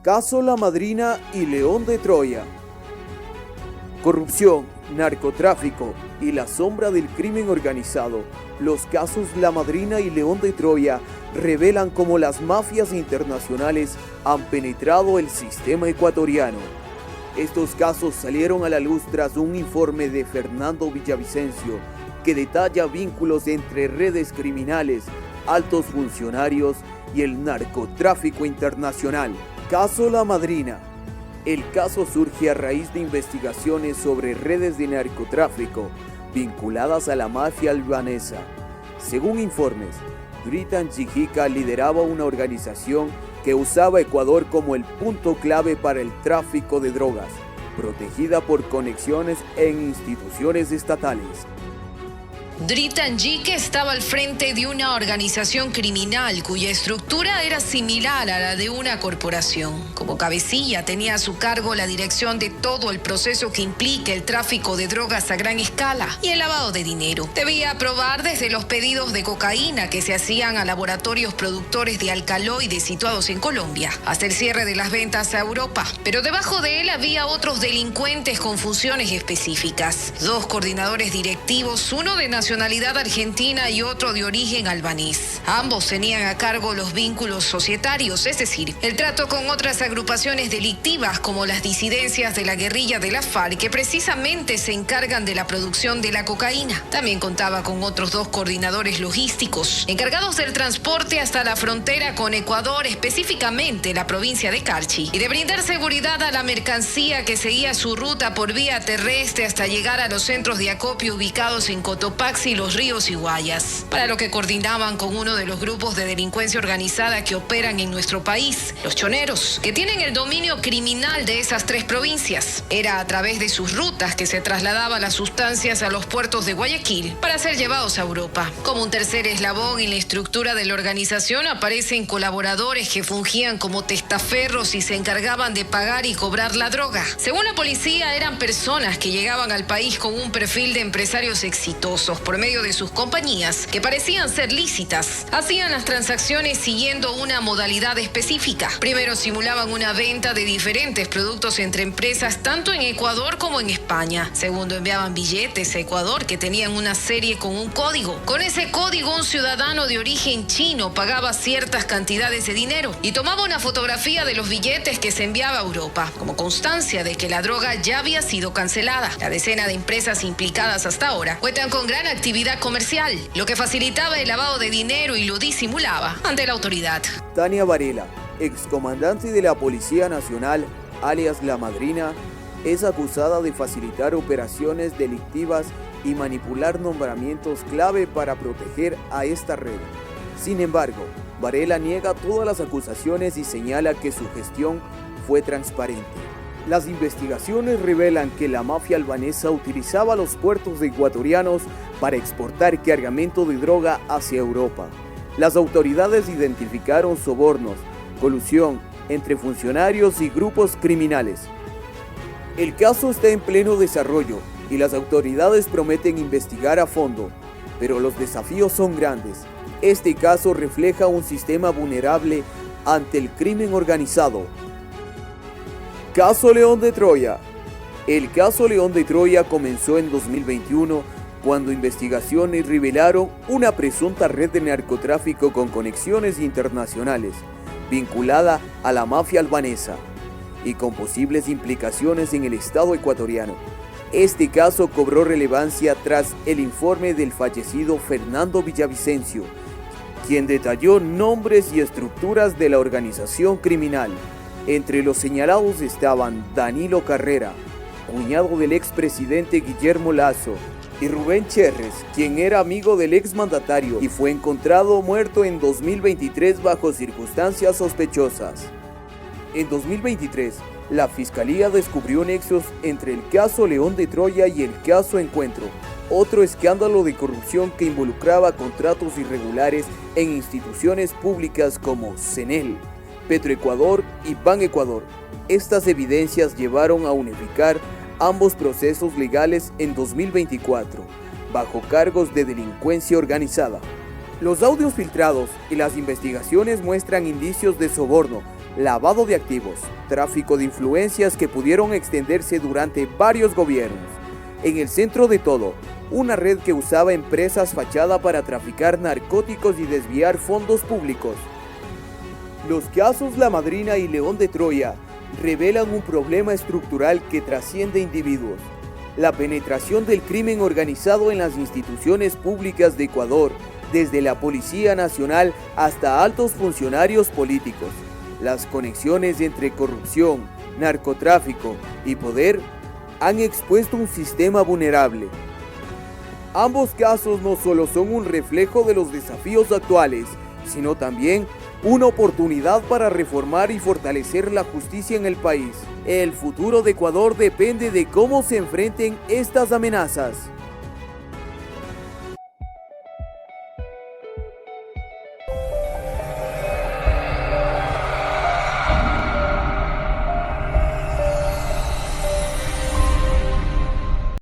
Caso La Madrina y León de Troya. Corrupción, narcotráfico y la sombra del crimen organizado. Los casos La Madrina y León de Troya revelan cómo las mafias internacionales han penetrado el sistema ecuatoriano. Estos casos salieron a la luz tras un informe de Fernando Villavicencio que detalla vínculos entre redes criminales, altos funcionarios y el narcotráfico internacional. Caso La Madrina. El caso surge a raíz de investigaciones sobre redes de narcotráfico vinculadas a la mafia albanesa. Según informes, Dritan Chijica lideraba una organización que usaba Ecuador como el punto clave para el tráfico de drogas, protegida por conexiones en instituciones estatales. Dritan Chijica estaba al frente de una organización criminal cuya estructura era similar a la de una corporación. Como cabecilla tenía a su cargo la dirección de todo el proceso que implica el tráfico de drogas a gran escala y el lavado de dinero. Debía aprobar desde los pedidos de cocaína que se hacían a laboratorios productores de alcaloides situados en Colombia, hasta el cierre de las ventas a Europa. Pero debajo de él había otros delincuentes con funciones específicas. 2 coordinadores directivos, uno de nacionalidad argentina y otro de origen albanés. Ambos tenían a cargo los vínculos societarios, es decir, el trato con otras agrupaciones delictivas como las disidencias de la guerrilla de la FARC, que precisamente se encargan de la producción de la cocaína. También contaba con otros 2 coordinadores logísticos, encargados del transporte hasta la frontera con Ecuador, específicamente la provincia de Carchi, y de brindar seguridad a la mercancía que seguía su ruta por vía terrestre hasta llegar a los centros de acopio ubicados en Cotopaxi y Los Ríos y Guayas, para lo que coordinaban con uno de los grupos de delincuencia organizada que operan en nuestro país, los choneros, que tienen el dominio criminal de esas 3 provincias. Era a través de sus rutas que se trasladaban las sustancias a los puertos de Guayaquil para ser llevados a Europa. Como un tercer eslabón en la estructura de la organización aparecen colaboradores que fungían como testaferros y se encargaban de pagar y cobrar la droga. Según la policía, eran personas que llegaban al país con un perfil de empresarios exitosos por medio de sus compañías, que parecían ser lícitas. Hacían las transacciones siguiendo una modalidad específica. Primero simulaban una venta de diferentes productos entre empresas tanto en Ecuador como en España. Segundo, enviaban billetes a Ecuador que tenían una serie con un código. Con ese código, un ciudadano de origen chino pagaba ciertas cantidades de dinero y tomaba una fotografía de los billetes que se enviaba a Europa, como constancia de que la droga ya había sido cancelada. La decena de empresas implicadas hasta ahora cuentan con gran actividad comercial, lo que facilitaba el lavado de dinero y lo disimulaba ante la autoridad. Tania Varela, excomandante de la Policía Nacional, alias La Madrina, es acusada de facilitar operaciones delictivas y manipular nombramientos clave para proteger a esta red. Sin embargo, Varela niega todas las acusaciones y señala que su gestión fue transparente. Las investigaciones revelan que la mafia albanesa utilizaba los puertos ecuatorianos para exportar cargamento de droga hacia Europa. Las autoridades identificaron sobornos, colusión entre funcionarios y grupos criminales. El caso está en pleno desarrollo y las autoridades prometen investigar a fondo, pero los desafíos son grandes. Este caso refleja un sistema vulnerable ante el crimen organizado. Caso León de Troya. El caso León de Troya comenzó en 2021 cuando investigaciones revelaron una presunta red de narcotráfico con conexiones internacionales vinculada a la mafia albanesa y con posibles implicaciones en el Estado ecuatoriano. Este caso cobró relevancia tras el informe del fallecido Fernando Villavicencio, quien detalló nombres y estructuras de la organización criminal. Entre los señalados estaban Danilo Carrera, cuñado del expresidente Guillermo Lasso, y Rubén Cherres, quien era amigo del exmandatario y fue encontrado muerto en 2023 bajo circunstancias sospechosas. En 2023, la Fiscalía descubrió nexos entre el caso León de Troya y el caso Encuentro, otro escándalo de corrupción que involucraba contratos irregulares en instituciones públicas como CENEL, Petroecuador y Banecuador. Estas evidencias llevaron a unificar ambos procesos legales en 2024, bajo cargos de delincuencia organizada. Los audios filtrados y las investigaciones muestran indicios de soborno, lavado de activos, tráfico de influencias que pudieron extenderse durante varios gobiernos. En el centro de todo, una red que usaba empresas fachada para traficar narcóticos y desviar fondos públicos. Los casos La Madrina y León de Troya revelan un problema estructural que trasciende individuos. La penetración del crimen organizado en las instituciones públicas de Ecuador, desde la Policía Nacional hasta altos funcionarios políticos. Las conexiones entre corrupción, narcotráfico y poder han expuesto un sistema vulnerable. Ambos casos no solo son un reflejo de los desafíos actuales, sino también una oportunidad para reformar y fortalecer la justicia en el país. El futuro de Ecuador depende de cómo se enfrenten estas amenazas.